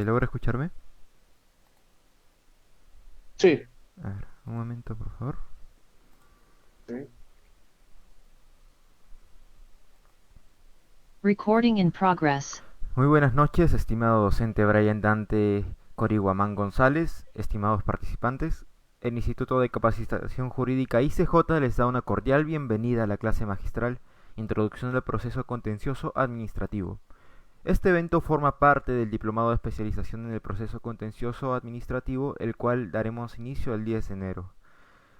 ¿Logra escucharme? Sí. A ver, un momento, por favor. Sí. Recording in progress. Muy buenas noches, estimado docente Brian Dante Coriguamán González, estimados participantes. El Instituto de Capacitación Jurídica ICJ les da una cordial bienvenida a la clase magistral Introducción al Proceso Contencioso Administrativo. Este evento forma parte del Diplomado de Especialización en el Proceso Contencioso Administrativo, el cual daremos inicio el 10 de enero.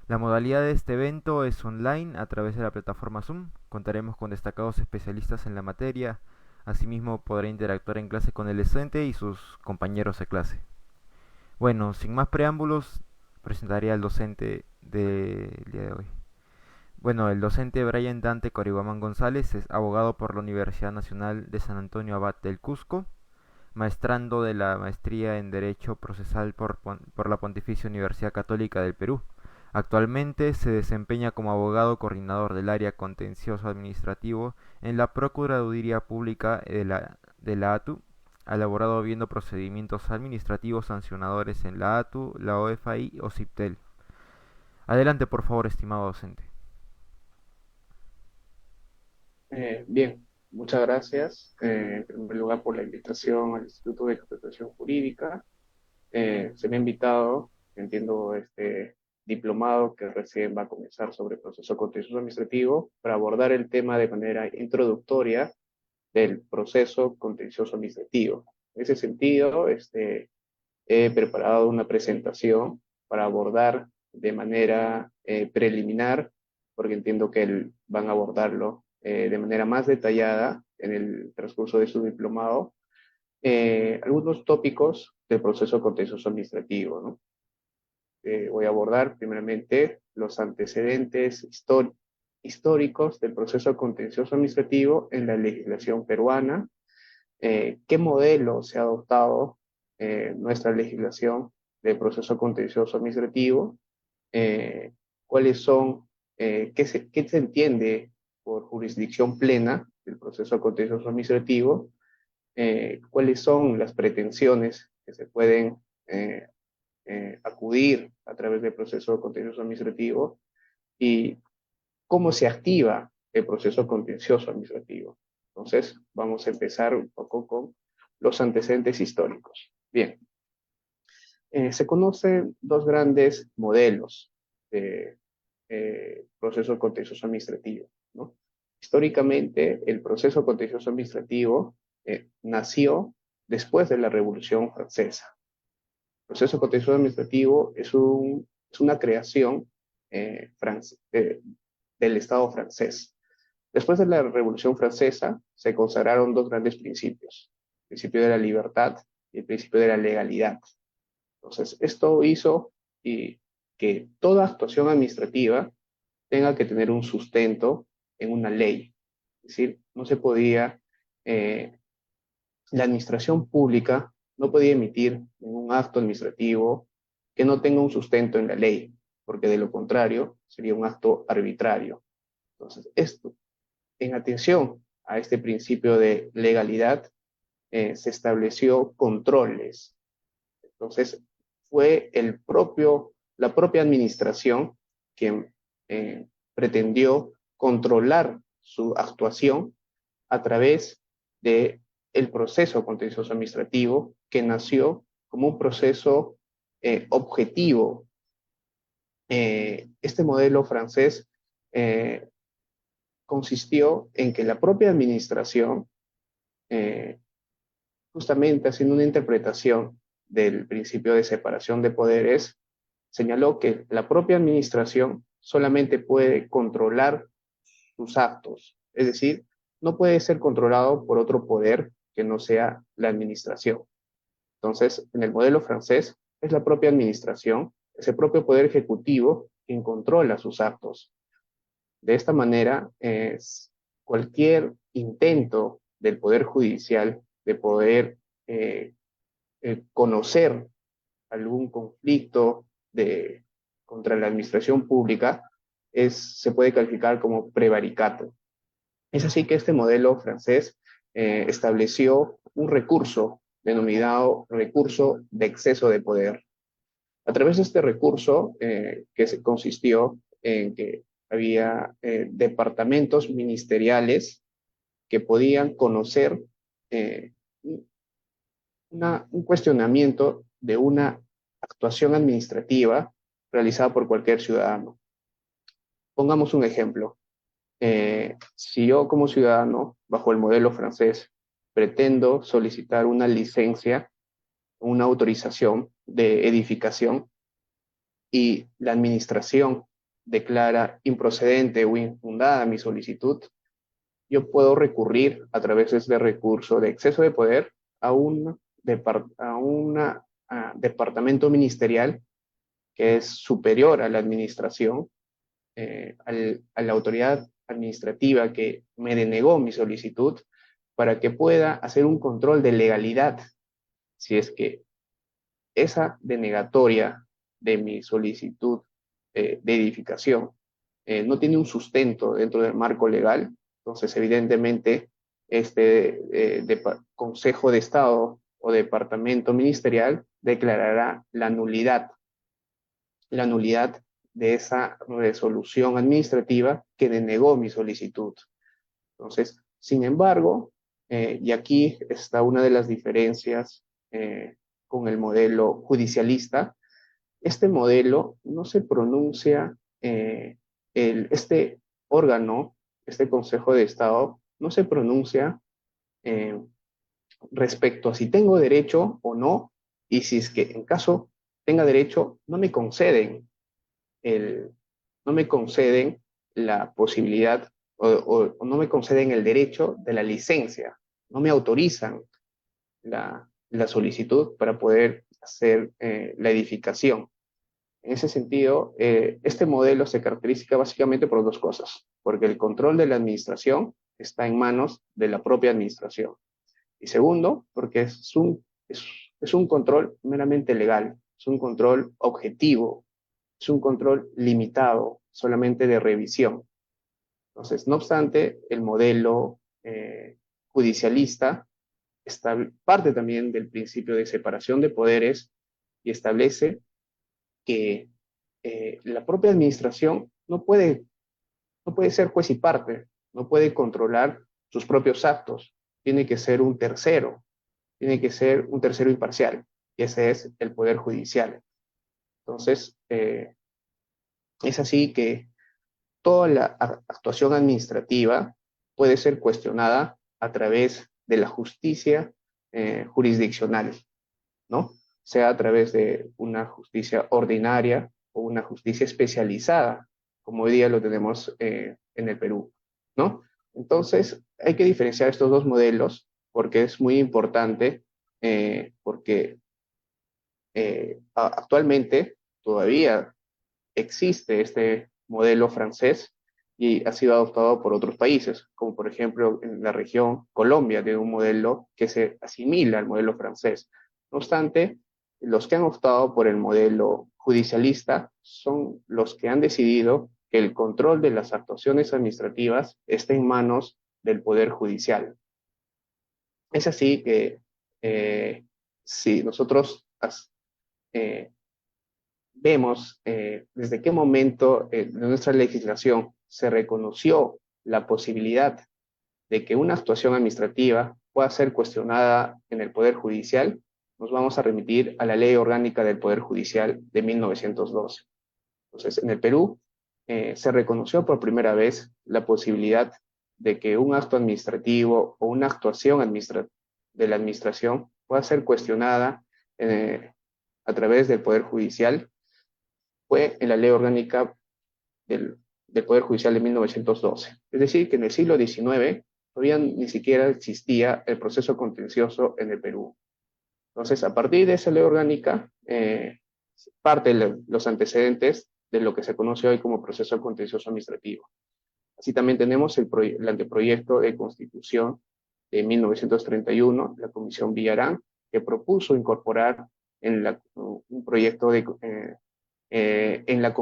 La modalidad de este evento es online a través de la plataforma Zoom. Contaremos con destacados especialistas en la materia. Asimismo, podrá interactuar en clase con el docente y sus compañeros de clase. Bueno, sin más preámbulos, presentaré al docente del día de hoy. Bueno, el docente Brian Dante Coriguamán González es abogado por la Universidad Nacional de San Antonio Abad del Cusco, maestrando de la maestría en Derecho Procesal por la Pontificia Universidad Católica del Perú. Actualmente se desempeña como abogado coordinador del área contencioso administrativo en la Procuraduría Pública de la ATU. Ha elaborado viendo procedimientos administrativos sancionadores en la ATU, la OFAI o CIPTEL. Adelante, por favor, estimado docente. Bien, muchas gracias. En primer lugar, por la invitación al Instituto de Capacitación Jurídica. Se me ha invitado, entiendo, este diplomado que recién va a comenzar sobre proceso contencioso administrativo para abordar el tema de manera introductoria del proceso contencioso administrativo. En ese sentido, he preparado una presentación para abordar de manera preliminar, porque entiendo que van a abordarlo de manera más detallada en el transcurso de su diplomado, algunos tópicos del proceso contencioso administrativo, ¿no? Voy a abordar primeramente los antecedentes históricos del proceso contencioso administrativo en la legislación peruana, qué modelo se ha adoptado nuestra legislación de proceso contencioso administrativo, eh, cuáles son, qué se entiende por jurisdicción plena del proceso contencioso administrativo, cuáles son las pretensiones que se pueden acudir a través del proceso contencioso administrativo y cómo se activa el proceso contencioso administrativo. Entonces, vamos a empezar un poco con los antecedentes históricos. Bien, se conocen dos grandes modelos de proceso contencioso administrativo, ¿no? Históricamente, el proceso contencioso administrativo nació después de la Revolución Francesa. El proceso contencioso administrativo es una creación del Estado francés. Después de la Revolución Francesa, se consagraron dos grandes principios: el principio de la libertad y el principio de la legalidad. Entonces, esto hizo que toda actuación administrativa tenga que tener un sustento en una ley. Es decir, no se podía, la administración pública no podía emitir ningún acto administrativo que no tenga un sustento en la ley, porque de lo contrario sería un acto arbitrario. Entonces, esto, en atención a este principio de legalidad, se estableció controles. Entonces, fue la propia administración quien pretendió controlar su actuación a través de el proceso contencioso administrativo, que nació como un proceso objetivo. Este modelo francés eh, consistió en que la propia administración, eh, justamente haciendo una interpretación del principio de separación de poderes, señaló que la propia administración solamente puede controlar sus actos, es decir, no puede ser controlado por otro poder que no sea la administración. Entonces, en el modelo francés, es la propia administración, es el propio poder ejecutivo quien controla sus actos. De esta manera, cualquier intento del Poder Judicial de poder eh, conocer algún conflicto contra la administración pública se puede calificar como prevaricato. Es así que este modelo francés estableció un recurso denominado recurso de exceso de poder. A través de este recurso, que consistió en que había departamentos ministeriales que podían conocer eh, un cuestionamiento de una actuación administrativa realizada por cualquier ciudadano. Pongamos un ejemplo. Si yo como ciudadano, bajo el modelo francés, pretendo solicitar una licencia, una autorización de edificación y la administración declara improcedente o infundada mi solicitud, yo puedo recurrir a través de este recurso de exceso de poder a un departamento ministerial que es superior a la administración, a la autoridad administrativa que me denegó mi solicitud, para que pueda hacer un control de legalidad. Si es que esa denegatoria de mi solicitud de edificación no tiene un sustento dentro del marco legal, entonces evidentemente este Consejo de Estado o Departamento Ministerial declarará la nulidad de esa resolución administrativa que denegó mi solicitud. Entonces, sin embargo, y aquí está una de las diferencias con el modelo judicialista, este modelo no se pronuncia, este órgano, este Consejo de Estado, no se pronuncia eh, respecto a si tengo derecho o no, y si es que en caso tenga derecho, no me conceden la posibilidad o no me conceden el derecho de la licencia, no me autorizan la solicitud para poder hacer la edificación. En ese sentido, este modelo se caracteriza básicamente por dos cosas, porque el control de la administración está en manos de la propia administración. Y segundo, porque es un control meramente legal, es un control objetivo, es un control limitado, solamente de revisión. Entonces, no obstante, el modelo judicialista parte también del principio de separación de poderes y establece que la propia administración no puede ser juez y parte, no puede controlar sus propios actos, tiene que ser un tercero, tiene que ser un tercero imparcial, y ese es el Poder Judicial. Entonces, es así que toda la actuación administrativa puede ser cuestionada a través de la justicia jurisdiccional, ¿no? Sea a través de una justicia ordinaria o una justicia especializada, como hoy día lo tenemos en el Perú, ¿no? Entonces, hay que diferenciar estos dos modelos porque es muy importante, porque actualmente todavía existe este modelo francés y ha sido adoptado por otros países, como por ejemplo en la región Colombia tiene un modelo que se asimila al modelo francés. No obstante, los que han optado por el modelo judicialista son los que han decidido que el control de las actuaciones administrativas esté en manos del Poder Judicial. Es así que si nosotros eh, vemos desde qué momento de nuestra legislación se reconoció la posibilidad de que una actuación administrativa pueda ser cuestionada en el Poder Judicial, nos vamos a remitir a la Ley Orgánica del Poder Judicial de 1912. Entonces, en el Perú se reconoció por primera vez la posibilidad de que un acto administrativo o una actuación de la administración pueda ser cuestionada a través del Poder Judicial. Fue en la Ley Orgánica del Poder Judicial de 1912. Es decir, que en el siglo XIX todavía ni siquiera existía el proceso contencioso en el Perú. Entonces, a partir de esa ley orgánica, parten los antecedentes de lo que se conoce hoy como proceso contencioso administrativo. Así también tenemos el anteproyecto de Constitución de 1931, la Comisión Villarán, que propuso incorporar un proyecto en la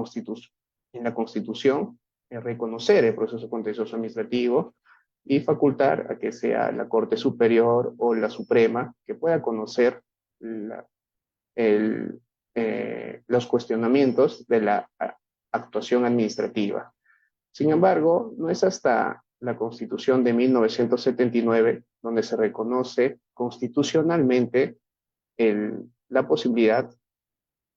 Constitución, reconocer el proceso contencioso administrativo y facultar a que sea la Corte Superior o la Suprema que pueda conocer la, los cuestionamientos de la actuación administrativa. Sin embargo, no es hasta la Constitución de 1979 donde se reconoce constitucionalmente la posibilidad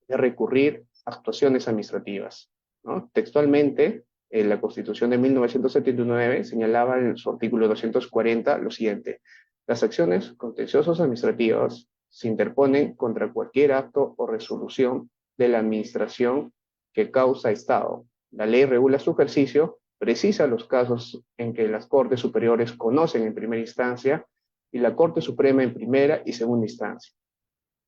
de recurrir a actuaciones administrativas, ¿no? Textualmente, la Constitución de 1979 señalaba en su artículo 240 lo siguiente: las acciones contenciosas administrativas se interponen contra cualquier acto o resolución de la administración que causa Estado. La ley regula su ejercicio, precisa los casos en que las Cortes Superiores conocen en primera instancia y la Corte Suprema en primera y segunda instancia.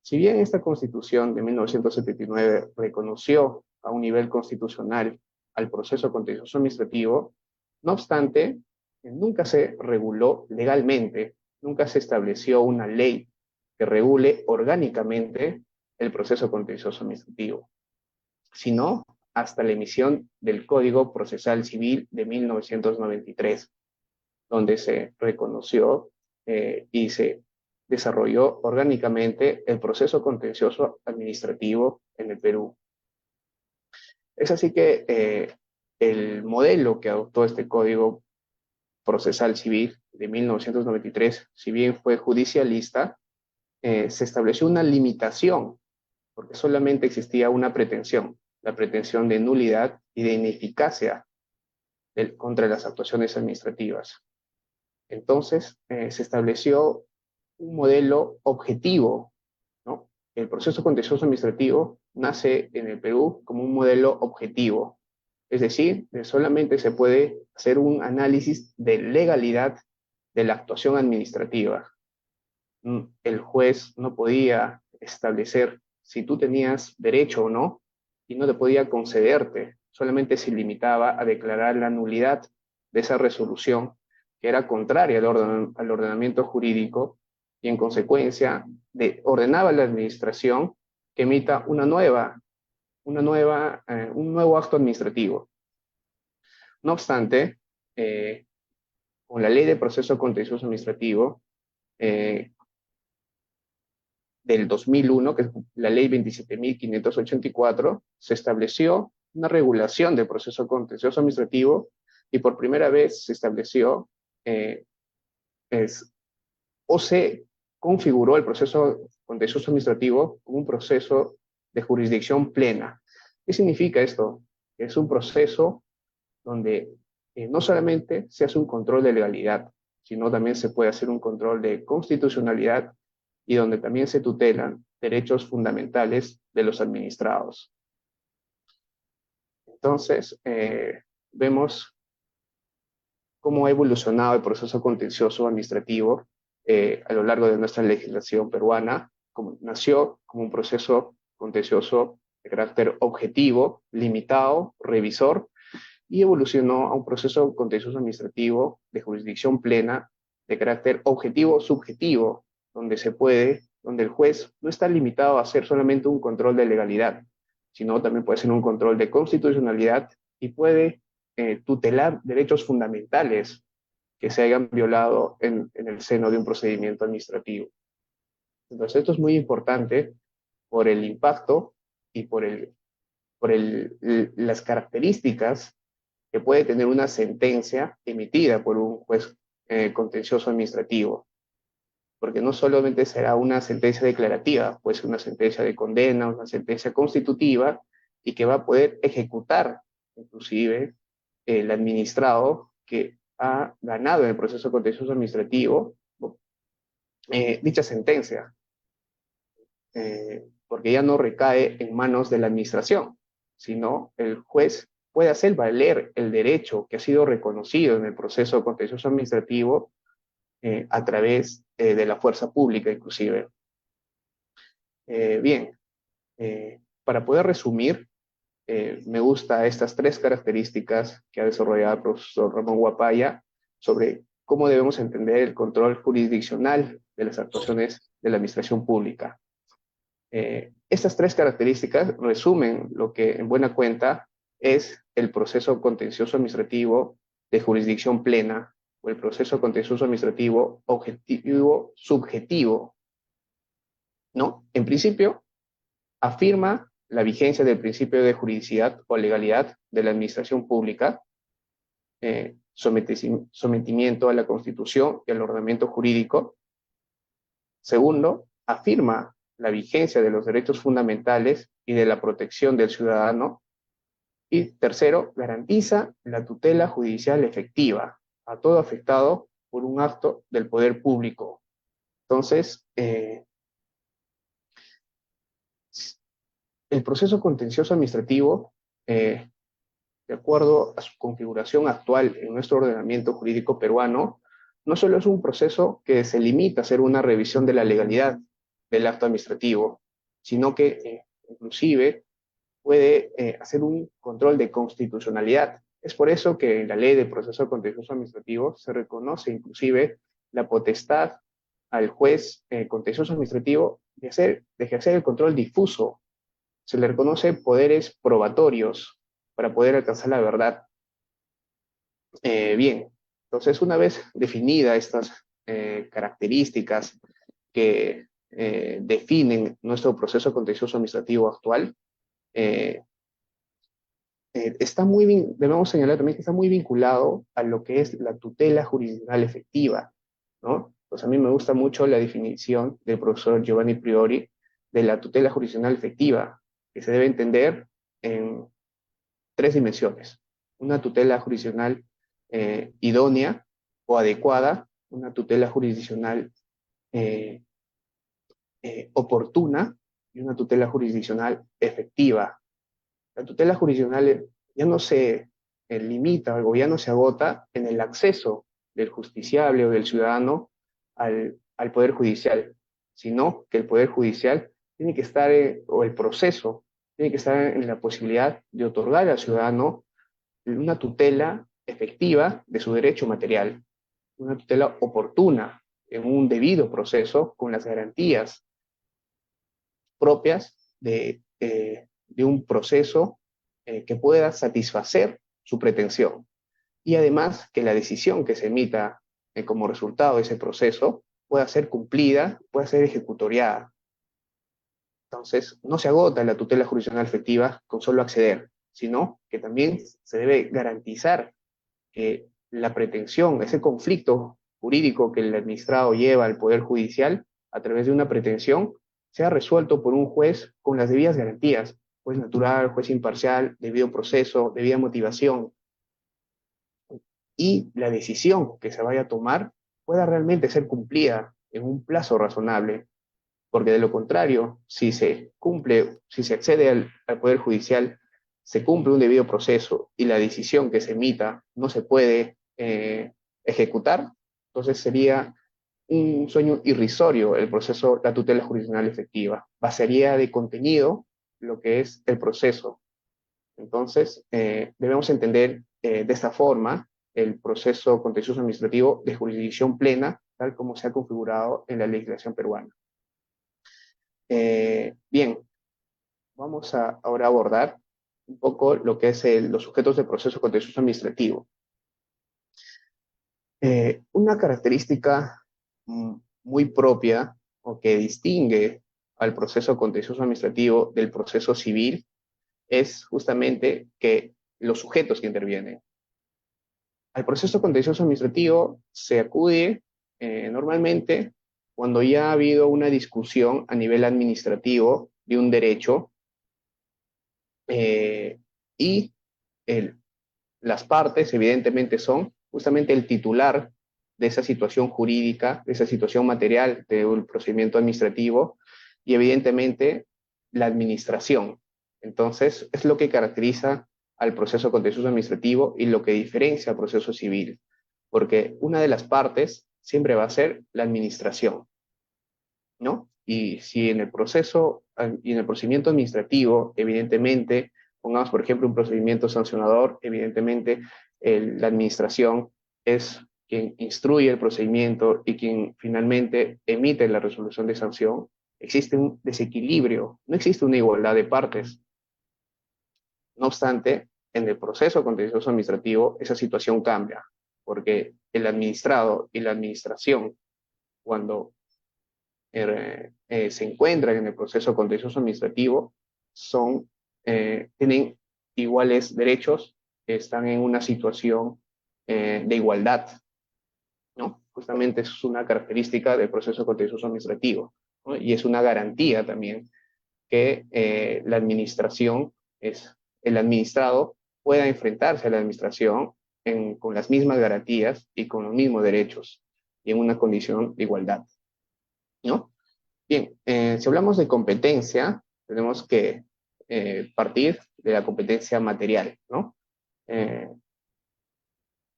Si bien esta Constitución de 1979 reconoció a un nivel constitucional al proceso contencioso administrativo, no obstante, nunca se reguló legalmente, nunca se estableció una ley que regule orgánicamente el proceso contencioso administrativo, sino hasta la emisión del Código Procesal Civil de 1993, donde se reconoció y se desarrolló orgánicamente el proceso contencioso administrativo en el Perú. Es así que el modelo que adoptó este Código Procesal Civil de 1993, si bien fue judicialista, se estableció una limitación, porque solamente existía una pretensión, la pretensión de nulidad y de ineficacia contra las actuaciones administrativas. Entonces, se estableció un modelo objetivo, ¿no? El proceso contencioso administrativo nace en el Perú como un modelo objetivo, es decir, solamente se puede hacer un análisis de legalidad de la actuación administrativa. El juez no podía establecer si tú tenías derecho o no, y no te podía concederte, solamente se limitaba a declarar la nulidad de esa resolución que era contraria al ordenamiento jurídico, y en consecuencia ordenaba a la administración que emita un nuevo acto administrativo. No obstante, con la Ley de Proceso Contencioso Administrativo del 2001, que es la Ley 27.584, se estableció una regulación del proceso contencioso administrativo, y por primera vez se estableció o se configuró el proceso contencioso administrativo como un proceso de jurisdicción plena. ¿Qué significa esto? Es un proceso donde no solamente se hace un control de legalidad, sino también se puede hacer un control de constitucionalidad, y donde también se tutelan derechos fundamentales de los administrados. Entonces, vemos cómo ha evolucionado el proceso contencioso administrativo a lo largo de nuestra legislación peruana. Nació como un proceso contencioso de carácter objetivo, limitado, revisor, y evolucionó a un proceso contencioso administrativo de jurisdicción plena de carácter objetivo subjetivo, donde el juez no está limitado a hacer solamente un control de legalidad, sino también puede hacer un control de constitucionalidad y puede tutelar derechos fundamentales que se hayan violado en el seno de un procedimiento administrativo. Entonces, esto es muy importante por el impacto y por las características que puede tener una sentencia emitida por un juez contencioso administrativo, porque no solamente será una sentencia declarativa, puede ser una sentencia de condena, una sentencia constitutiva, y que va a poder ejecutar inclusive el administrado que ha ganado en el proceso contencioso administrativo dicha sentencia, porque ya no recae en manos de la administración, sino el juez puede hacer valer el derecho que ha sido reconocido en el proceso contencioso administrativo a través de la fuerza pública inclusive. Bien, para poder resumir, me gusta estas tres características que ha desarrollado el profesor Ramón Guapaya sobre cómo debemos entender el control jurisdiccional de las actuaciones de la administración pública. Estas tres características resumen lo que en buena cuenta es el proceso contencioso administrativo de jurisdicción plena o el proceso contencioso administrativo objetivo subjetivo, ¿no? En principio, afirma la vigencia del principio de juridicidad o legalidad de la administración pública, sometimiento a la Constitución y al ordenamiento jurídico. Segundo, afirma la vigencia de los derechos fundamentales y de la protección del ciudadano. Y tercero, garantiza la tutela judicial efectiva a todo afectado por un acto del poder público. Entonces, el proceso contencioso administrativo, de acuerdo a su configuración actual en nuestro ordenamiento jurídico peruano, no solo es un proceso que se limita a hacer una revisión de la legalidad del acto administrativo, sino que inclusive puede hacer un control de constitucionalidad. Es por eso que en la ley de proceso contencioso administrativo se reconoce inclusive la potestad al juez contencioso administrativo de ejercer el control difuso. Se le reconoce poderes probatorios para poder alcanzar la verdad. Bien, entonces una vez definidas estas características que definen nuestro proceso contencioso administrativo actual, debemos señalar también que está muy vinculado a lo que es la tutela jurisdiccional efectiva, ¿no? Pues a mí me gusta mucho la definición del profesor Giovanni Priori de la tutela jurisdiccional efectiva, que se debe entender en tres dimensiones. Una tutela jurisdiccional idónea o adecuada, una tutela jurisdiccional oportuna y una tutela jurisdiccional efectiva. La tutela jurisdiccional ya no se limita o ya no se agota en el acceso del justiciable o del ciudadano al Poder Judicial, sino que el Poder Judicial tiene que estar, o el proceso, tiene que estar en la posibilidad de otorgar al ciudadano una tutela efectiva de su derecho material, una tutela oportuna en un debido proceso con las garantías propias de un proceso que pueda satisfacer su pretensión. Y además que la decisión que se emita como resultado de ese proceso pueda ser cumplida, pueda ser ejecutoriada. Entonces, no se agota la tutela jurisdiccional efectiva con solo acceder, sino que también se debe garantizar que la pretensión, ese conflicto jurídico que el administrado lleva al Poder Judicial a través de una pretensión, sea resuelto por un juez con las debidas garantías, juez natural, juez imparcial, debido proceso, debida motivación, y la decisión que se vaya a tomar pueda realmente ser cumplida en un plazo razonable, porque de lo contrario, si se accede al Poder Judicial, se cumple un debido proceso y la decisión que se emita no se puede ejecutar, entonces sería un sueño irrisorio el proceso, la tutela jurisdiccional efectiva. Vaciaría de contenido lo que es el proceso. Entonces, debemos entender de esta forma el proceso contencioso administrativo de jurisdicción plena, tal como se ha configurado en la legislación peruana. Bien, vamos a ahora abordar un poco lo que es los sujetos de proceso contencioso administrativo. Una característica muy propia o que distingue al proceso contencioso administrativo del proceso civil es justamente que los sujetos que intervienen. Al proceso contencioso administrativo se acude normalmente cuando ya ha habido una discusión a nivel administrativo de un derecho y las partes evidentemente son justamente el titular de esa situación jurídica, de esa situación material del procedimiento administrativo y evidentemente la administración. Entonces, es lo que caracteriza al proceso contencioso administrativo y lo que diferencia al proceso civil, porque una de las partes siempre va a ser la administración, ¿no? Y si en el proceso y en el procedimiento administrativo, evidentemente, pongamos por ejemplo un procedimiento sancionador, evidentemente la administración es quien instruye el procedimiento y quien finalmente emite la resolución de sanción, existe un desequilibrio, no existe una igualdad de partes. No obstante, en el proceso contencioso administrativo esa situación cambia, porque el administrado y la administración, cuando se encuentran en el proceso contencioso administrativo, tienen iguales derechos, están en una situación de igualdad, ¿no? Justamente es una característica del proceso contencioso administrativo, ¿no? Y es una garantía también que la administración, el administrado pueda enfrentarse a la administración con las mismas garantías y con los mismos derechos y en una condición de igualdad, ¿no? Bien, si hablamos de competencia, tenemos que partir de la competencia material, ¿no? Eh,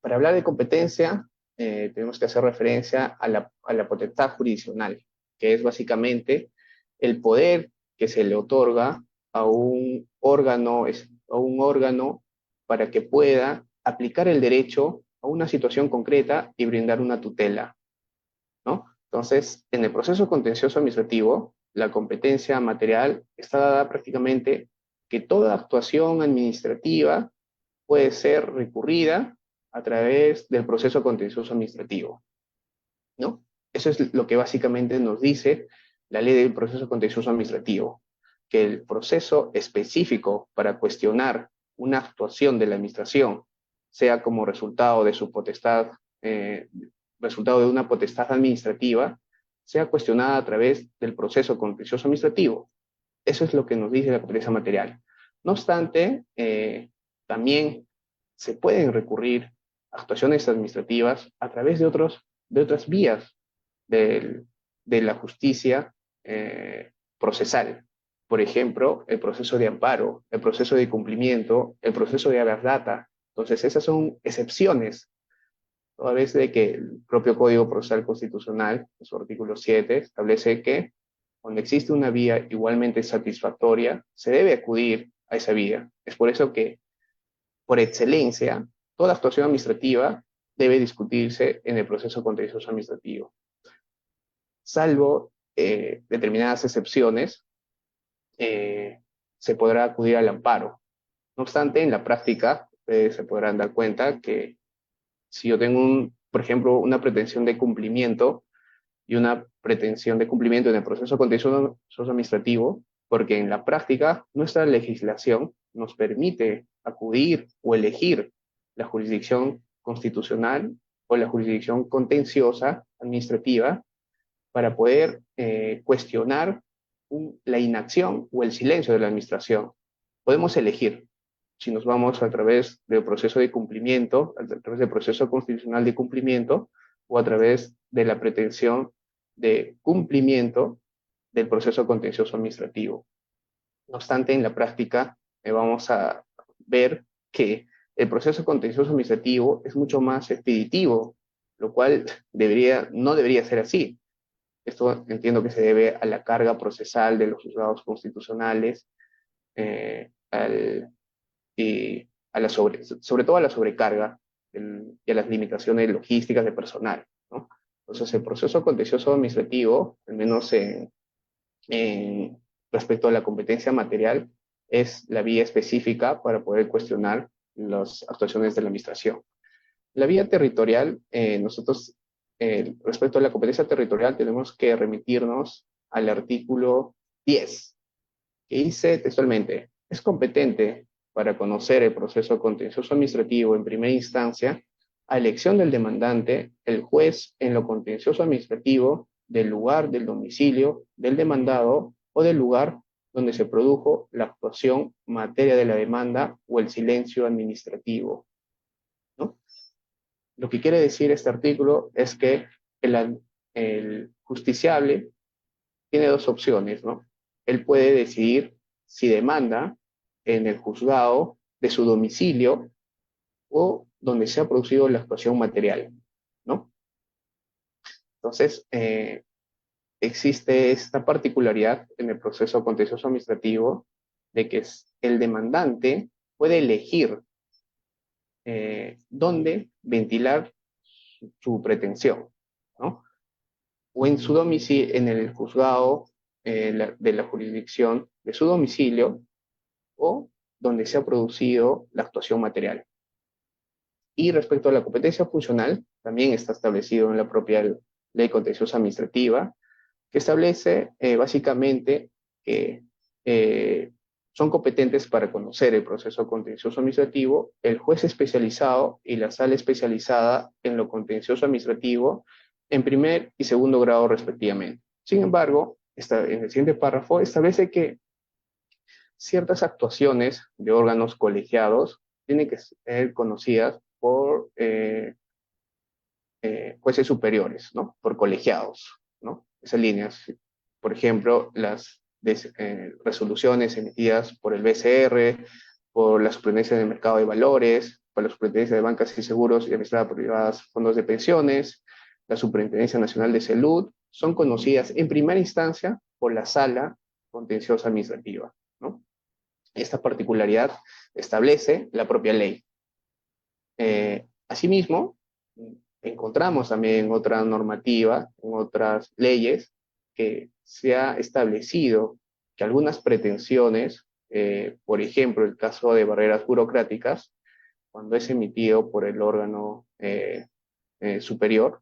para hablar de competencia, tenemos que hacer referencia a la potestad jurisdiccional, que es básicamente el poder que se le otorga a a un órgano para que pueda aplicar el derecho a una situación concreta y brindar una tutela, ¿no? Entonces, en el proceso contencioso administrativo, la competencia material está dada prácticamente que toda actuación administrativa puede ser recurrida a través del proceso contencioso administrativo, ¿no? Eso es lo que básicamente nos dice la ley del proceso contencioso administrativo, que el proceso específico para cuestionar una actuación de la administración, sea como resultado de su potestad, resultado de una potestad administrativa, sea cuestionada a través del proceso contencioso administrativo. Eso es lo que nos dice la competencia material. No obstante, también se pueden recurrir actuaciones administrativas a través de otras vías de la justicia procesal. Por ejemplo, el proceso de amparo, el proceso de cumplimiento, el proceso de habeas data. Entonces, esas son excepciones, toda vez de que el propio Código Procesal Constitucional, en su artículo 7, establece que cuando existe una vía igualmente satisfactoria, se debe acudir a esa vía. Es por eso que, por excelencia, toda actuación administrativa debe discutirse en el proceso contencioso administrativo. Salvo determinadas excepciones, se podrá acudir al amparo. No obstante, en la práctica, ustedes se podrán dar cuenta que si yo tengo, por ejemplo, una pretensión de cumplimiento y una pretensión de cumplimiento en el proceso contencioso administrativo, porque en la práctica nuestra legislación nos permite acudir o elegir la jurisdicción constitucional o la jurisdicción contenciosa administrativa para poder cuestionar la inacción o el silencio de la administración. Podemos elegir si nos vamos a través del proceso de cumplimiento, a través del proceso constitucional de cumplimiento o a través de la pretensión de cumplimiento del proceso contencioso administrativo. No obstante, en la práctica vamos a ver que el proceso contencioso administrativo es mucho más expeditivo, lo cual no debería ser así. Esto entiendo que se debe a la carga procesal de los juzgados constitucionales, y sobre todo a la sobrecarga y a las limitaciones logísticas de personal, ¿no? Entonces, el proceso contencioso administrativo, al menos respecto a la competencia material, es la vía específica para poder cuestionar las actuaciones de la administración. La vía territorial, nosotros, respecto a la competencia territorial, tenemos que remitirnos al artículo 10, que dice textualmente: es competente para conocer el proceso contencioso administrativo en primera instancia, a elección del demandante, el juez en lo contencioso administrativo del lugar del domicilio del demandado o del lugar donde se produjo la actuación materia de la demanda o el silencio administrativo, ¿no? Lo que quiere decir este artículo es que el justiciable tiene dos opciones, ¿no? Él puede decidir si demanda en el juzgado de su domicilio o donde se ha producido la actuación material, ¿no? Entonces, existe esta particularidad en el proceso contencioso administrativo de que el demandante puede elegir dónde ventilar su pretensión, ¿no? O en su domicilio, en el juzgado de la jurisdicción de su domicilio o donde se ha producido la actuación material. Y respecto a la competencia funcional, también está establecido en la propia Ley Contenciosa Administrativa, que establece básicamente que son competentes para conocer el proceso contencioso administrativo el juez especializado y la sala especializada en lo contencioso administrativo en primer y segundo grado respectivamente. Sin embargo, en el siguiente párrafo establece que ciertas actuaciones de órganos colegiados tienen que ser conocidas por jueces superiores, ¿no? Por colegiados, ¿no? Esas líneas, por ejemplo, las resoluciones emitidas por el BCR, por la Superintendencia del Mercado de Valores, por la Superintendencia de Bancas y Seguros y Administradas Privadas Fondos de Pensiones, la Superintendencia Nacional de Salud, son conocidas en primera instancia por la Sala Contenciosa Administrativa, ¿no? Esta particularidad establece la propia ley. Asimismo, encontramos también otra normativa, en otras leyes, que se ha establecido que algunas pretensiones, por ejemplo, el caso de barreras burocráticas, cuando es emitido por el órgano superior,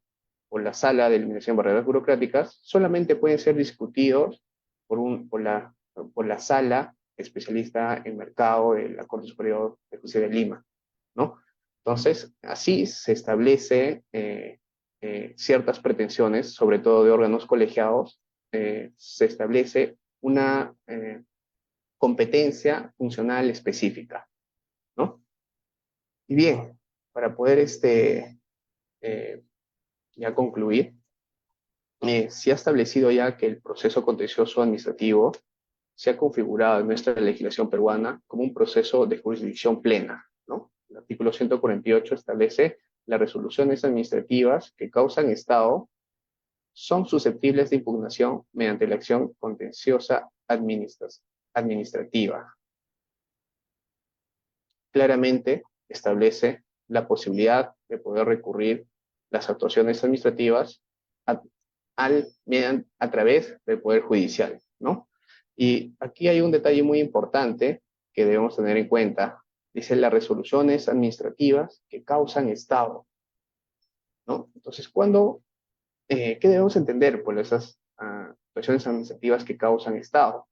o la sala de eliminación de barreras burocráticas, solamente pueden ser discutidos por la sala especialista en mercado de la Corte Superior de Justicia de Lima, ¿no? Entonces, así se establece ciertas pretensiones, sobre todo de órganos colegiados, se establece una competencia funcional específica, ¿no? Y bien, para poder ya concluir, se ha establecido ya que el proceso contencioso administrativo se ha configurado en nuestra legislación peruana como un proceso de jurisdicción plena, ¿no? El artículo 148 establece las resoluciones administrativas que causan estado son susceptibles de impugnación mediante la acción contenciosa administrativa. Claramente establece la posibilidad de poder recurrir las actuaciones administrativas a través del Poder Judicial, ¿no? Y aquí hay un detalle muy importante que debemos tener en cuenta. Dice las resoluciones administrativas que causan estado, ¿no? Entonces, ¿qué debemos entender por esas actuaciones administrativas que causan estado?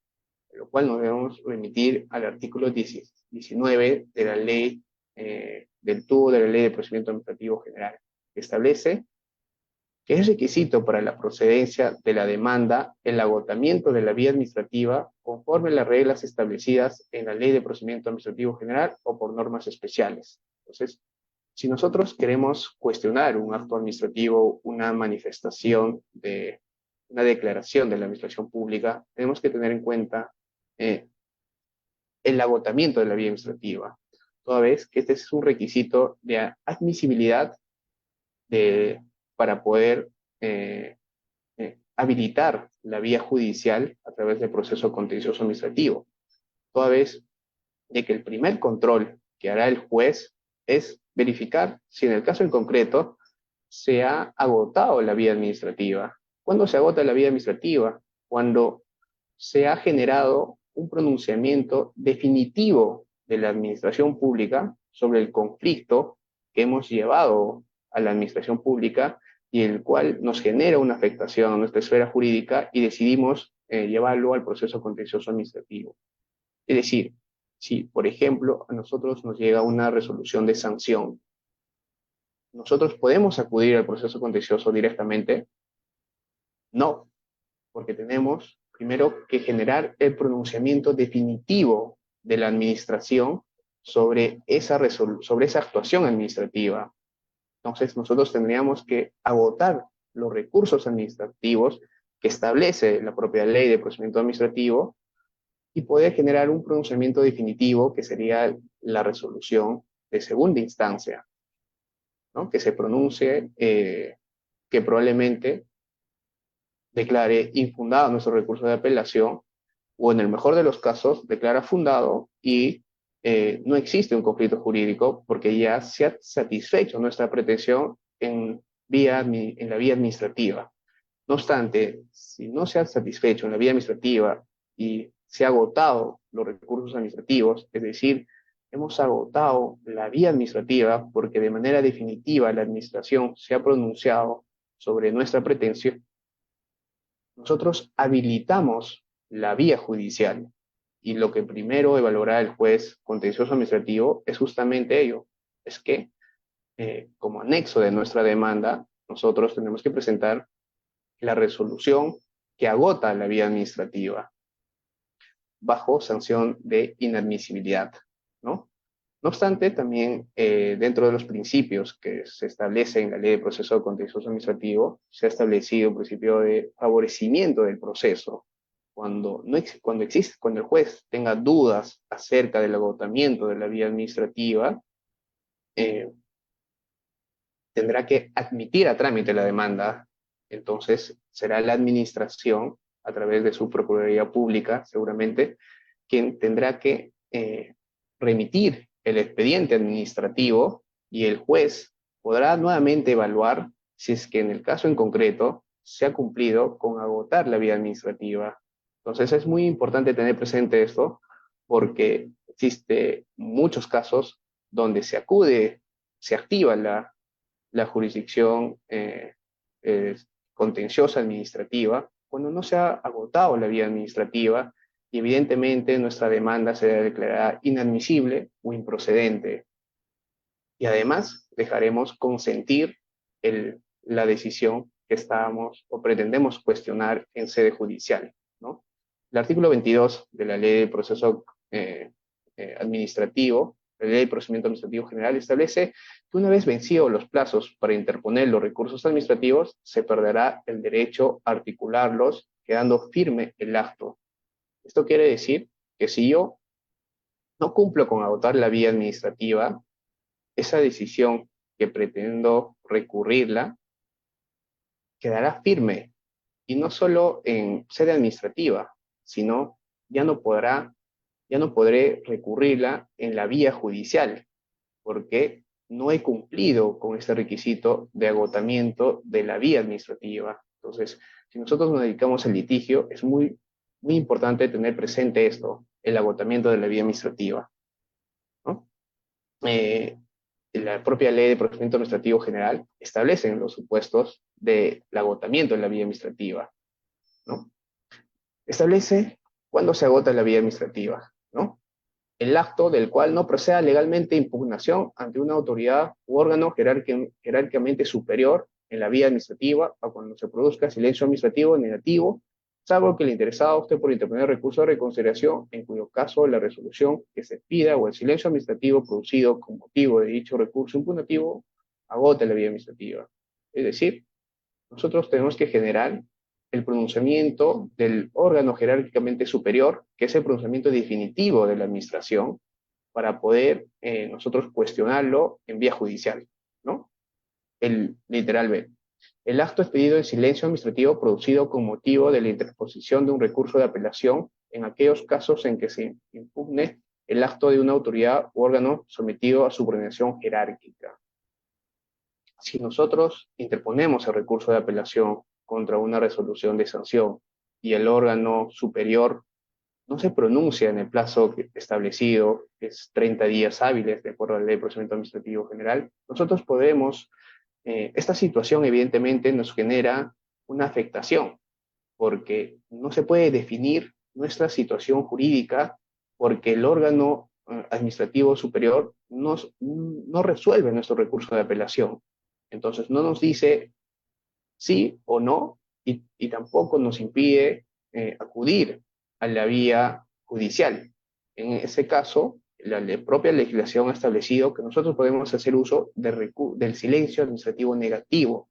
Lo cual nos debemos remitir al artículo 19 de la ley del TUO, de la Ley de Procedimiento Administrativo General, que establece que es requisito para la procedencia de la demanda el agotamiento de la vía administrativa conforme a las reglas establecidas en la Ley de Procedimiento Administrativo General o por normas especiales. Entonces, si nosotros queremos cuestionar un acto administrativo, una manifestación de una declaración de la administración pública, tenemos que tener en cuenta el agotamiento de la vía administrativa, toda vez que este es un requisito de admisibilidad para poder habilitar la vía judicial a través del proceso contencioso administrativo, toda vez de que el primer control que hará el juez es verificar si en el caso en concreto se ha agotado la vía administrativa. ¿Cuándo se agota la vía administrativa? Cuando se ha generado un pronunciamiento definitivo de la administración pública sobre el conflicto que hemos llevado a la administración pública y el cual nos genera una afectación a nuestra esfera jurídica y decidimos llevarlo al proceso contencioso administrativo. Es decir, si, por ejemplo, a nosotros nos llega una resolución de sanción, ¿nosotros podemos acudir al proceso contencioso directamente? No, porque tenemos primero que generar el pronunciamiento definitivo de la administración sobre esa actuación administrativa. Entonces, nosotros tendríamos que agotar los recursos administrativos que establece la propia ley de procedimiento administrativo y poder generar un pronunciamiento definitivo que sería la resolución de segunda instancia, ¿no? Que se pronuncie, que probablemente declare infundado nuestro recurso de apelación o en el mejor de los casos declara fundado y no existe un conflicto jurídico porque ya se ha satisfecho nuestra pretensión en la vía administrativa. No obstante, si no se ha satisfecho en la vía administrativa y se ha agotado los recursos administrativos, es decir, hemos agotado la vía administrativa porque de manera definitiva la administración se ha pronunciado sobre nuestra pretensión, nosotros habilitamos la vía judicial. Y lo que primero evaluará el juez contencioso administrativo es justamente ello, es que como anexo de nuestra demanda, nosotros tenemos que presentar la resolución que agota la vía administrativa bajo sanción de inadmisibilidad, ¿no? No obstante, también dentro de los principios que se establecen en la Ley de Proceso Contencioso Administrativo, se ha establecido un principio de favorecimiento del proceso. Cuando el juez tenga dudas acerca del agotamiento de la vía administrativa, eh, tendrá que admitir a trámite la demanda. Entonces, será la administración, a través de su Procuraduría Pública, seguramente, quien tendrá que remitir el expediente administrativo y el juez podrá nuevamente evaluar si es que en el caso en concreto se ha cumplido con agotar la vía administrativa. Entonces, es muy importante tener presente esto porque existe muchos casos donde se activa la jurisdicción contenciosa administrativa cuando no se ha agotado la vía administrativa y evidentemente nuestra demanda será declarada inadmisible o improcedente. Y además dejaremos consentir la decisión que estábamos o pretendemos cuestionar en sede judicial, ¿no? El artículo 22 de la Ley de Proceso Administrativo, la Ley de Procedimiento Administrativo General, establece que una vez vencidos los plazos para interponer los recursos administrativos, se perderá el derecho a articularlos, quedando firme el acto. Esto quiere decir que si yo no cumplo con agotar la vía administrativa, esa decisión que pretendo recurrirla quedará firme, y no solo en sede administrativa, sino ya no podré recurrirla en la vía judicial, porque no he cumplido con este requisito de agotamiento de la vía administrativa. Entonces, si nosotros nos dedicamos al litigio, es muy, muy importante tener presente esto, el agotamiento de la vía administrativa, ¿no? La propia Ley de Procedimiento Administrativo General establece los supuestos del agotamiento de la vía administrativa, ¿no? Establece cuándo se agota la vía administrativa, ¿no? El acto del cual no proceda legalmente impugnación ante una autoridad u órgano jerárquicamente superior en la vía administrativa o cuando se produzca silencio administrativo negativo, salvo que el interesado opte por interponer recurso de reconsideración, en cuyo caso la resolución que se pida o el silencio administrativo producido con motivo de dicho recurso impugnativo agote la vía administrativa. Es decir, nosotros tenemos que generar el pronunciamiento del órgano jerárquicamente superior, que es el pronunciamiento definitivo de la administración, para poder nosotros cuestionarlo en vía judicial, ¿no? El literal B. El acto expedido en silencio administrativo producido con motivo de la interposición de un recurso de apelación en aquellos casos en que se impugne el acto de una autoridad u órgano sometido a subordinación jerárquica. Si nosotros interponemos el recurso de apelación contra una resolución de sanción y el órgano superior no se pronuncia en el plazo establecido, que es 30 días hábiles, de acuerdo a la Ley de Procedimiento Administrativo General, nosotros podemos, esta situación evidentemente nos genera una afectación, porque no se puede definir nuestra situación jurídica porque el órgano administrativo superior no resuelve nuestro recurso de apelación. Entonces no nos dice sí o no y tampoco nos impide acudir a la vía judicial. En ese caso, la propia legislación ha establecido que nosotros podemos hacer uso del silencio administrativo negativo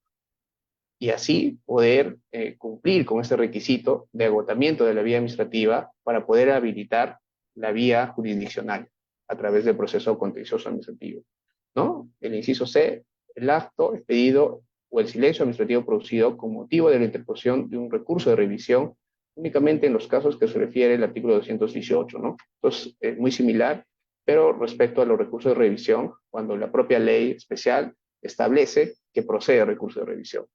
y así poder cumplir con este requisito de agotamiento de la vía administrativa para poder habilitar la vía jurisdiccional a través del proceso contencioso administrativo, ¿no? El inciso C, el acto expedido o el silencio administrativo producido con motivo de la interposición de un recurso de revisión únicamente en los casos que se refiere el artículo 218, ¿no? Entonces, es muy similar, pero respecto a los recursos de revisión, cuando la propia ley especial establece que procede el recurso de revisión,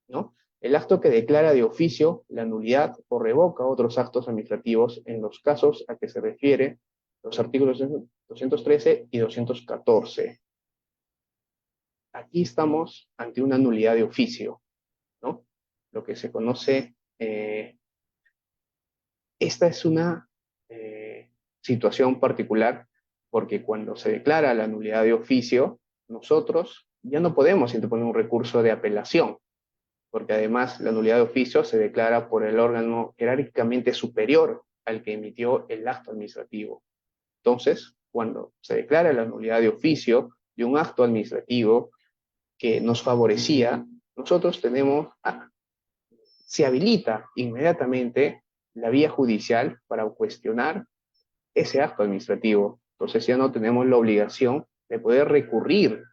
¿no? El acto que declara de oficio la nulidad o revoca otros actos administrativos en los casos a que se refiere los artículos 213 y 214. Aquí estamos ante una nulidad de oficio, ¿no? Lo que se conoce, esta es una situación particular porque cuando se declara la nulidad de oficio, nosotros ya no podemos interponer un recurso de apelación, porque además la nulidad de oficio se declara por el órgano jerárquicamente superior al que emitió el acto administrativo. Entonces, cuando se declara la nulidad de oficio de un acto administrativo que nos favorecía, nosotros se habilita inmediatamente la vía judicial para cuestionar ese acto administrativo. Entonces ya no tenemos la obligación de poder recurrir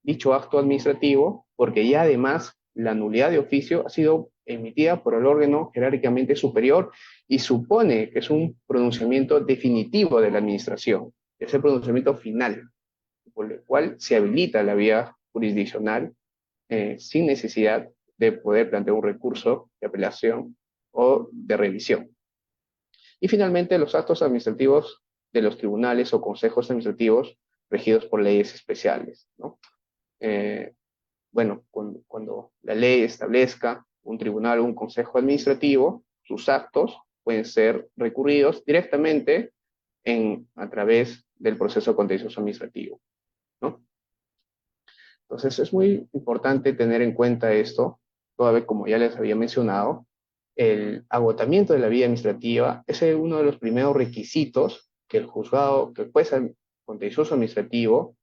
dicho acto administrativo porque ya además la nulidad de oficio ha sido emitida por el órgano jerárquicamente superior y supone que es un pronunciamiento definitivo de la administración, es el pronunciamiento final, por el cual se habilita la vía jurisdiccional sin necesidad de poder plantear un recurso de apelación o de revisión. Y finalmente, los actos administrativos de los tribunales o consejos administrativos regidos por leyes especiales, ¿no? Bueno, cuando la ley establezca un tribunal o un consejo administrativo, sus actos pueden ser recurridos directamente a través del proceso contencioso administrativo, ¿no? Entonces es muy importante tener en cuenta esto, toda vez como ya les había mencionado, el agotamiento de la vía administrativa es uno de los primeros requisitos que el juzgado, que el juez contencioso administrativo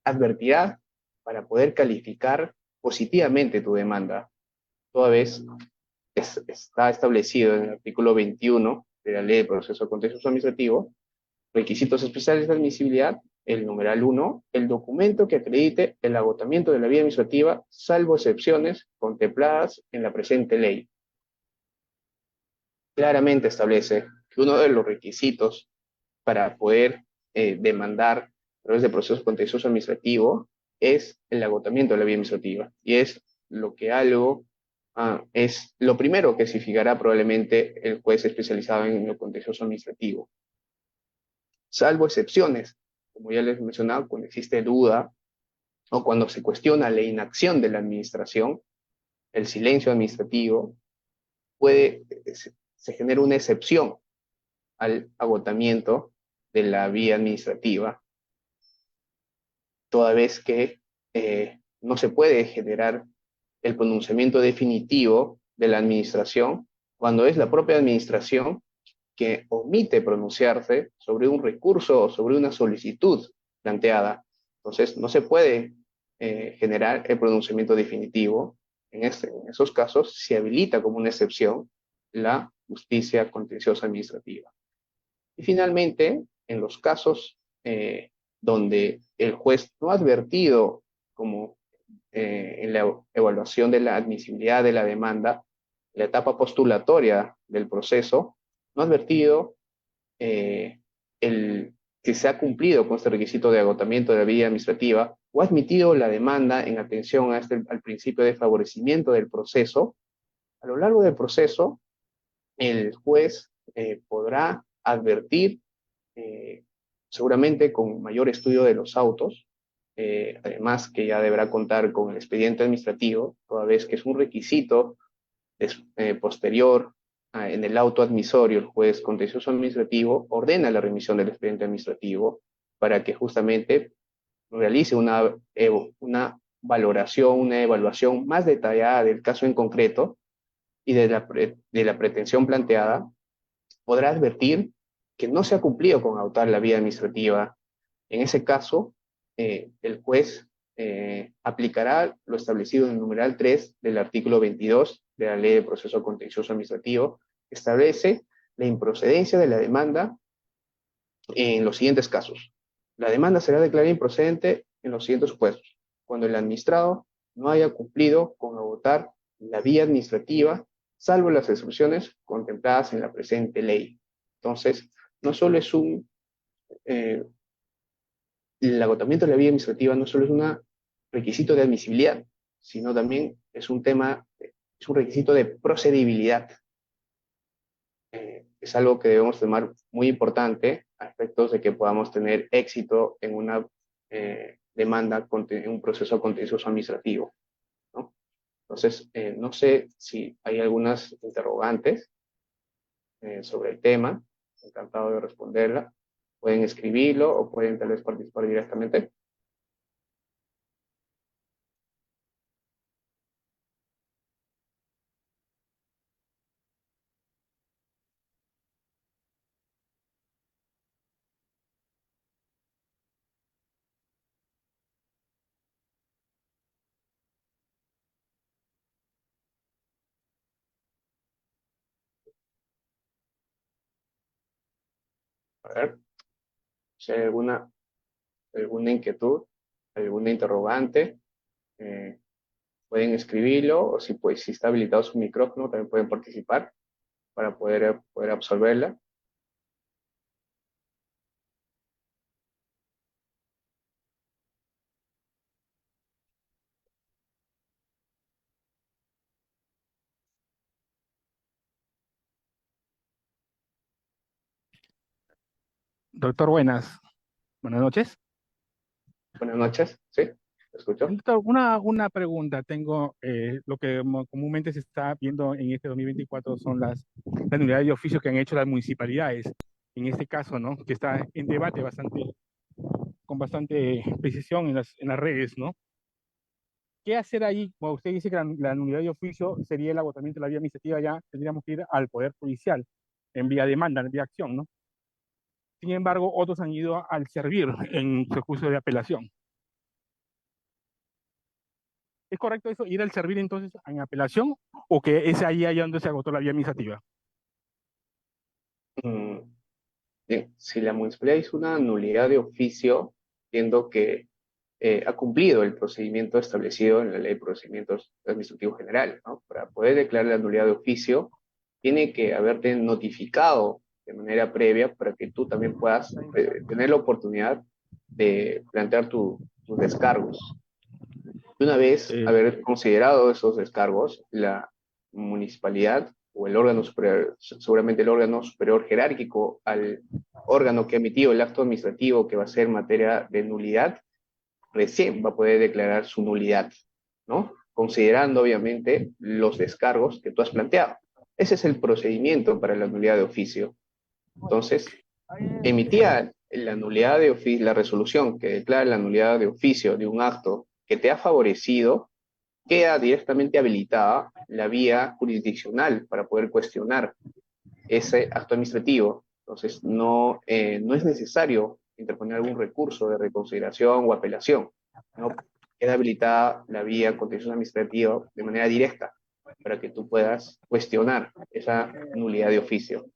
advertirá para poder calificar positivamente tu demanda, toda vez está establecido en el artículo 21 de la Ley de Proceso Contencioso Administrativo, requisitos especiales de admisibilidad, el numeral 1, el documento que acredite el agotamiento de la vía administrativa, salvo excepciones contempladas en la presente ley. Claramente establece que uno de los requisitos para poder demandar a través del proceso contencioso administrativo es el agotamiento de la vía administrativa. Y es es lo primero que se fijará probablemente el juez especializado en lo contencioso administrativo. Salvo excepciones, como ya les he mencionado, cuando existe duda o cuando se cuestiona la inacción de la administración, el silencio administrativo, se genera una excepción al agotamiento de la vía administrativa, toda vez que no se puede generar el pronunciamiento definitivo de la administración cuando es la propia administración que omite pronunciarse sobre un recurso o sobre una solicitud planteada. Entonces, no se puede generar el pronunciamiento definitivo. En esos casos, se habilita como una excepción la justicia contenciosa administrativa. Y finalmente, en los casos donde el juez no ha advertido, como en la evaluación de la admisibilidad de la demanda, la etapa postulatoria del proceso, no ha advertido que se ha cumplido con este requisito de agotamiento de la vía administrativa o ha admitido la demanda en atención al principio de favorecimiento del proceso, a lo largo del proceso, el juez podrá advertir, seguramente con mayor estudio de los autos, además que ya deberá contar con el expediente administrativo, toda vez que es un requisito posterior en el auto admisorio, el juez contencioso administrativo ordena la remisión del expediente administrativo para que justamente realice una valoración, una evaluación más detallada del caso en concreto y de la pretensión planteada, podrá advertir que no se ha cumplido con autar la vía administrativa. En ese caso, el juez aplicará lo establecido en el numeral 3 del artículo 22 de la Ley de Proceso Contencioso Administrativo, que establece la improcedencia de la demanda en los siguientes casos. La demanda será declarada improcedente en los siguientes supuestos: cuando el administrado no haya cumplido con agotar la vía administrativa, salvo las excepciones contempladas en la presente ley. Entonces, no solo es el agotamiento de la vía administrativa no solo es un requisito de admisibilidad, sino también es un requisito de procedibilidad. Es algo que debemos tomar muy importante a efectos de que podamos tener éxito en una demanda, en un proceso contencioso administrativo, ¿no? Entonces, no sé si hay algunas interrogantes sobre el tema. Encantado de responderla. Pueden escribirlo o pueden tal vez participar directamente. A ver, si hay alguna inquietud, alguna interrogante, eh, pueden escribirlo, o si, pues, si está habilitado su micrófono, también pueden participar para poder absolverla. Doctor, buenas noches. Buenas noches, ¿sí? ¿Me escucho? Doctor, una pregunta. Tengo lo que comúnmente se está viendo en este 2024 son las unidades de oficio que han hecho las municipalidades. En este caso, ¿no? Que está en debate con bastante precisión en las redes, ¿no? ¿Qué hacer ahí? Bueno, usted dice que la nulidad de oficio sería el agotamiento de la vía administrativa, ya tendríamos que ir al Poder Judicial en vía demanda, en vía acción, ¿no? Sin embargo, otros han ido al servir en recurso de apelación. ¿Es correcto eso, ir al servir entonces en apelación o que es ahí donde se agotó la vía administrativa? Mm, Bien, si la municipalidad hizo una nulidad de oficio, entiendo que ha cumplido el procedimiento establecido en la Ley de Procedimientos Administrativos Generales, ¿no? Para poder declarar la nulidad de oficio, tiene que haberte notificado de manera previa para que tú también puedas tener la oportunidad de plantear tus descargos. Y una vez Eh, haber considerado esos descargos, la municipalidad o el órgano superior, seguramente el órgano superior jerárquico al órgano que ha emitido el acto administrativo que va a ser materia de nulidad, recién va a poder declarar su nulidad, ¿no? Considerando obviamente los descargos que tú has planteado. Ese es el procedimiento para la nulidad de oficio. Entonces, emitía la nulidad de oficio, la resolución que declara la nulidad de oficio de un acto que te ha favorecido, queda directamente habilitada la vía jurisdiccional para poder cuestionar ese acto administrativo. Entonces, no es necesario interponer algún recurso de reconsideración o apelación. No queda habilitada la vía contencioso administrativa de manera directa para que tú puedas cuestionar esa nulidad de oficio.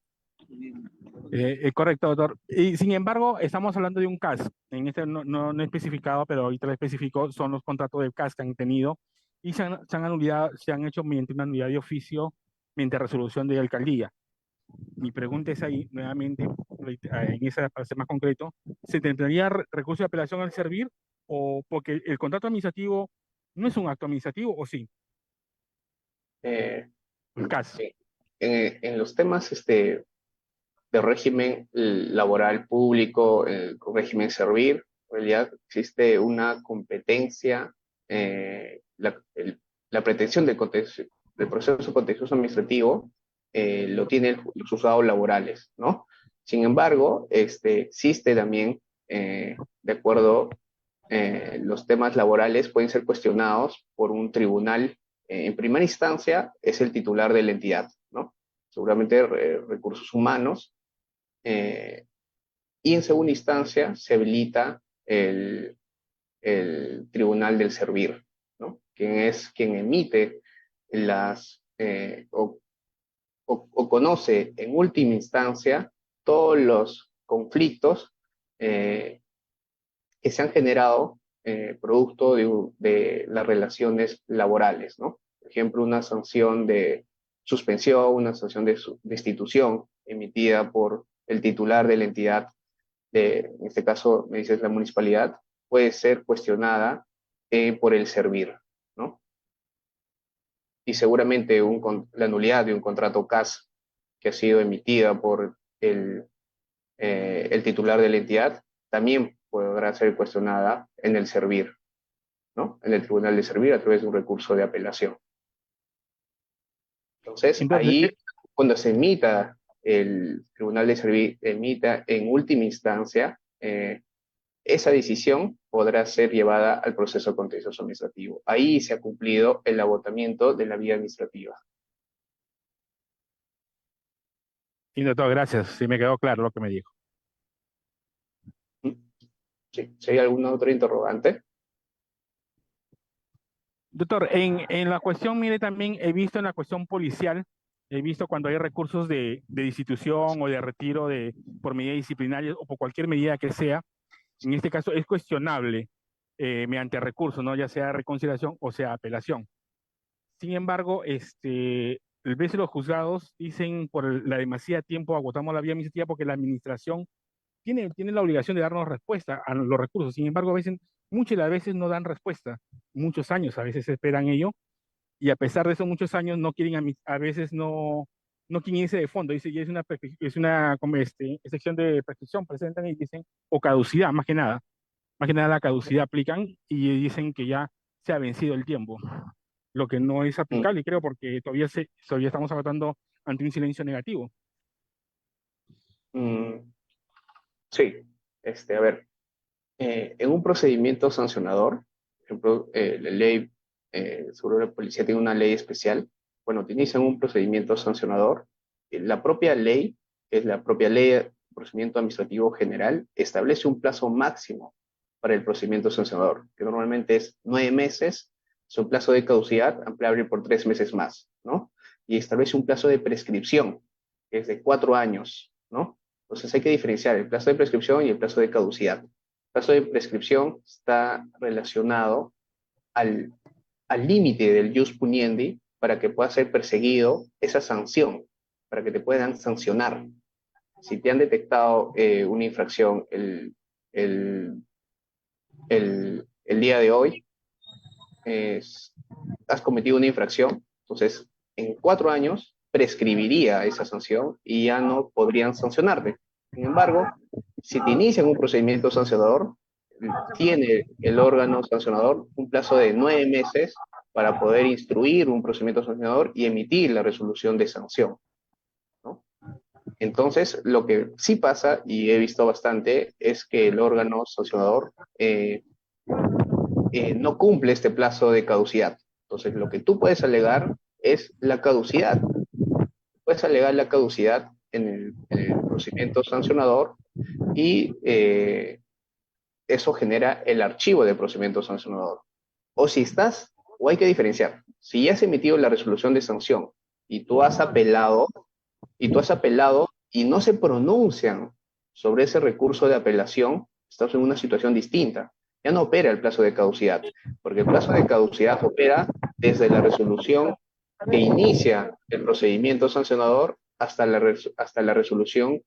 Correcto, doctor. Y sin embargo, estamos hablando de un CAS. En este no he especificado, pero ahorita lo especificó, son los contratos de CAS que han tenido y se han hecho mediante una nulidad de oficio, mediante resolución de alcaldía. Mi pregunta es ahí, nuevamente, en esa, para ser más concreto, ¿se tendría recurso de apelación al servir o porque el contrato administrativo no es un acto administrativo o sí? Eh, El CAS. sí. En los temas de régimen laboral público, el régimen servir, en realidad existe una competencia, la pretensión del proceso contencioso administrativo lo tienen los juzgados laborales, ¿no? Sin embargo, existe también, de acuerdo, los temas laborales pueden ser cuestionados por un tribunal. En primera instancia es el titular de la entidad, ¿no? Seguramente recursos humanos, y en segunda instancia se habilita el Tribunal del Servir, ¿no? Quien emite o conoce en última instancia todos los conflictos que se han generado producto de las relaciones laborales, ¿no? Por ejemplo, una sanción de suspensión, una sanción de destitución emitida por el titular de la entidad, en este caso me dices la municipalidad, puede ser cuestionada por el servir, ¿no? Y seguramente la nulidad de un contrato CAS que ha sido emitida por el titular de la entidad, también podrá ser cuestionada en el servir, ¿no? En el tribunal de servir a través de un recurso de apelación. Entonces, Entonces, ahí, cuando se emita, el tribunal de servir emita en última instancia, esa decisión podrá ser llevada al proceso contencioso administrativo. Ahí se ha cumplido el agotamiento de la vía administrativa. sí, doctor, gracias. Sí, me quedó claro lo que me dijo. Sí, si hay alguna otra interrogante. Doctor, en la cuestión, mire, también he visto en la cuestión policial, he visto cuando hay recursos de destitución o de retiro por medida disciplinaria o por cualquier medida que sea, en este caso es cuestionable mediante recurso, ¿no? Ya sea reconciliación o sea apelación. Sin embargo, a veces los juzgados dicen por la demasiado tiempo agotamos la vía administrativa porque la administración tiene la obligación de darnos respuesta a los recursos. Sin embargo, a veces, muchas de las veces no dan respuesta. Muchos años a veces esperan ello y a pesar de esos muchos años no quieren, a veces no quieren irse de fondo. Dice, y es una como excepción de prescripción, presentan y dicen, o caducidad, más que nada la caducidad aplican y dicen que ya se ha vencido el tiempo, lo que no es Mm, aplicable, creo, porque todavía estamos agotando ante un silencio negativo. mm, sí, a ver, en un procedimiento sancionador, por ejemplo, la ley sobre la policía tiene una ley especial. Bueno, utilizan un procedimiento sancionador. La propia ley, que es la propia ley de procedimiento administrativo general, establece un plazo máximo para el procedimiento sancionador, que normalmente es 9 meses, es un plazo de caducidad ampliable por 3 meses más, ¿no? Y establece un plazo de prescripción, que es de 4 años, ¿no? Entonces hay que diferenciar el plazo de prescripción y el plazo de caducidad. El plazo de prescripción está relacionado al límite del jus puniendi para que pueda ser perseguido esa sanción, para que te puedan sancionar. Si te han detectado una infracción el, el día de hoy, has cometido una infracción, entonces en 4 años prescribiría esa sanción y ya no podrían sancionarte. Sin embargo, si te inician un procedimiento sancionador, tiene el órgano sancionador un plazo de 9 meses para poder instruir un procedimiento sancionador y emitir la resolución de sanción, ¿no? Entonces, lo que sí pasa, y he visto bastante, es que el órgano sancionador no cumple este plazo de caducidad. Entonces, lo que tú puedes alegar es la caducidad. Puedes alegar la caducidad en el procedimiento sancionador y eso genera el archivo del procedimiento sancionador. O hay que diferenciar, si ya has emitido la resolución de sanción y tú has apelado, y no se pronuncian sobre ese recurso de apelación, estás en una situación distinta. Ya no opera el plazo de caducidad, porque el plazo de caducidad opera desde la resolución que inicia el procedimiento sancionador hasta la resolución,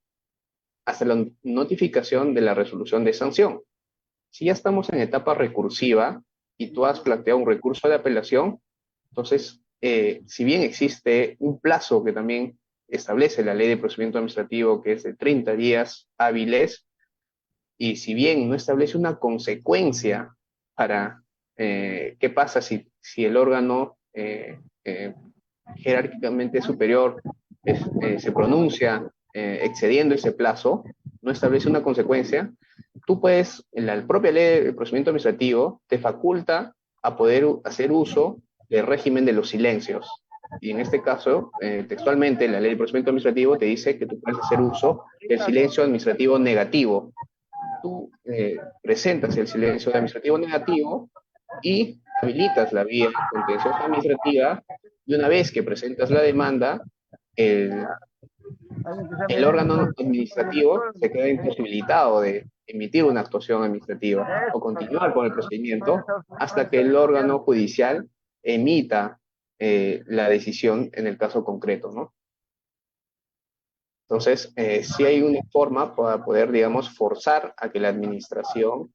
hasta la notificación de la resolución de sanción. Si ya estamos en etapa recursiva y tú has planteado un recurso de apelación, entonces, si bien existe un plazo que también establece la ley de procedimiento administrativo, que es de 30 días hábiles, y si bien no establece una consecuencia para qué pasa si el órgano jerárquicamente superior se pronuncia excediendo ese plazo, no establece una consecuencia, tú puedes, en la propia ley de procedimiento administrativo, te faculta a poder hacer uso del régimen de los silencios. Y en este caso, textualmente, la ley de procedimiento administrativo te dice que tú puedes hacer uso del silencio administrativo negativo. Tú presentas el silencio administrativo negativo y habilitas la vía contenciosa administrativa, y una vez que presentas la demanda, el, el órgano administrativo se queda imposibilitado de emitir una actuación administrativa o continuar con el procedimiento hasta que el órgano judicial emita la decisión en el caso concreto, ¿no? Entonces, sí hay una forma para poder, digamos, forzar a que la administración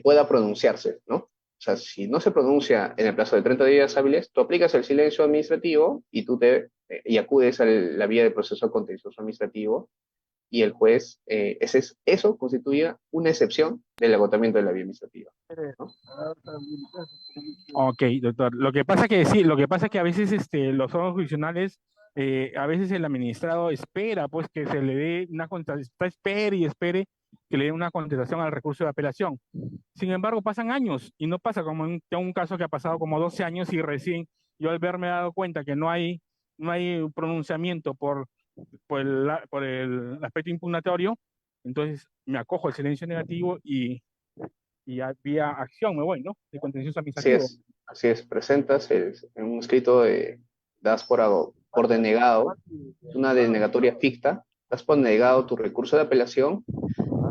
pueda pronunciarse, ¿no? O sea, si no se pronuncia en el plazo de 30 días hábiles, tú aplicas el silencio administrativo y y acudes a la vía de proceso contencioso administrativo y el juez, eso constituye una excepción del agotamiento de la vía administrativa, ¿no? Ok, doctor. Lo que pasa que sí, lo que pasa es que a veces los órganos jurisdiccionales, a veces el administrado espera pues que se le dé una contestación, espere y espere que le dé una contestación al recurso de apelación. Sin embargo, pasan años y no pasa como tengo un caso que ha pasado como 12 años y recién yo al verme he dado cuenta que no hay un pronunciamiento por el aspecto impugnatorio, entonces me acojo al silencio negativo y vía acción me voy, ¿no? De contencioso Así administrativo. es, así es, presentas en un escrito das por denegado, una denegatoria ficta, das por denegado tu recurso de apelación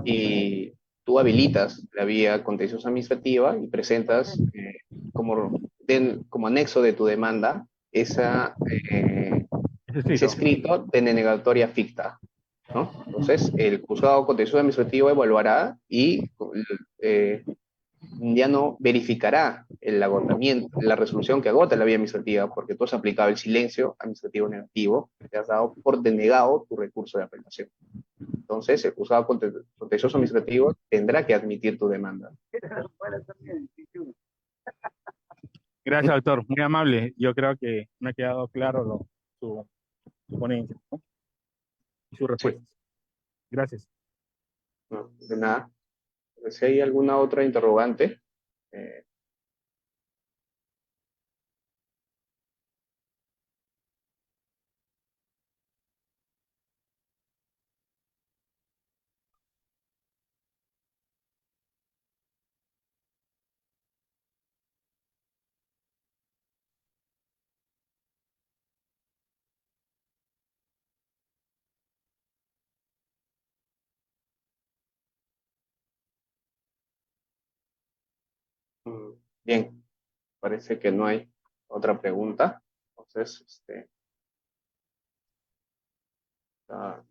y tú habilitas la vía contenciosa administrativa y presentas como anexo de tu demanda Ese ese escrito. escrito de denegatoria ficta, ¿no? Entonces, el juzgado contencioso administrativo evaluará y ya no verificará el agotamiento, la resolución que agota la vía administrativa, porque tú has aplicado el silencio administrativo negativo, te has dado por denegado tu recurso de apelación. Entonces, el juzgado contencioso administrativo tendrá que admitir tu demanda. Gracias, doctor. Muy amable. Yo creo que me ha quedado claro su ponencia, ¿no? Y su Sí, respuesta. Gracias. no, de nada. Si hay alguna otra interrogante, eh, bien, parece que no hay otra pregunta. Entonces,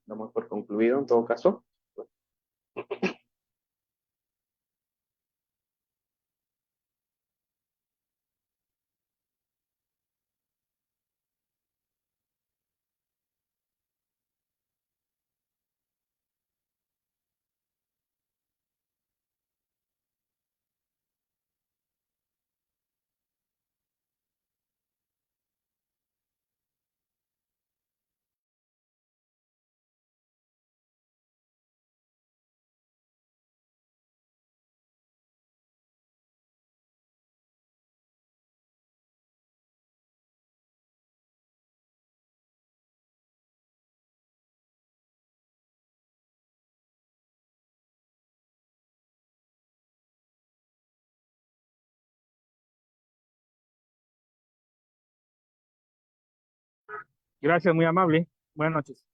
damos por concluido en todo caso. Gracias, muy amable. Buenas noches.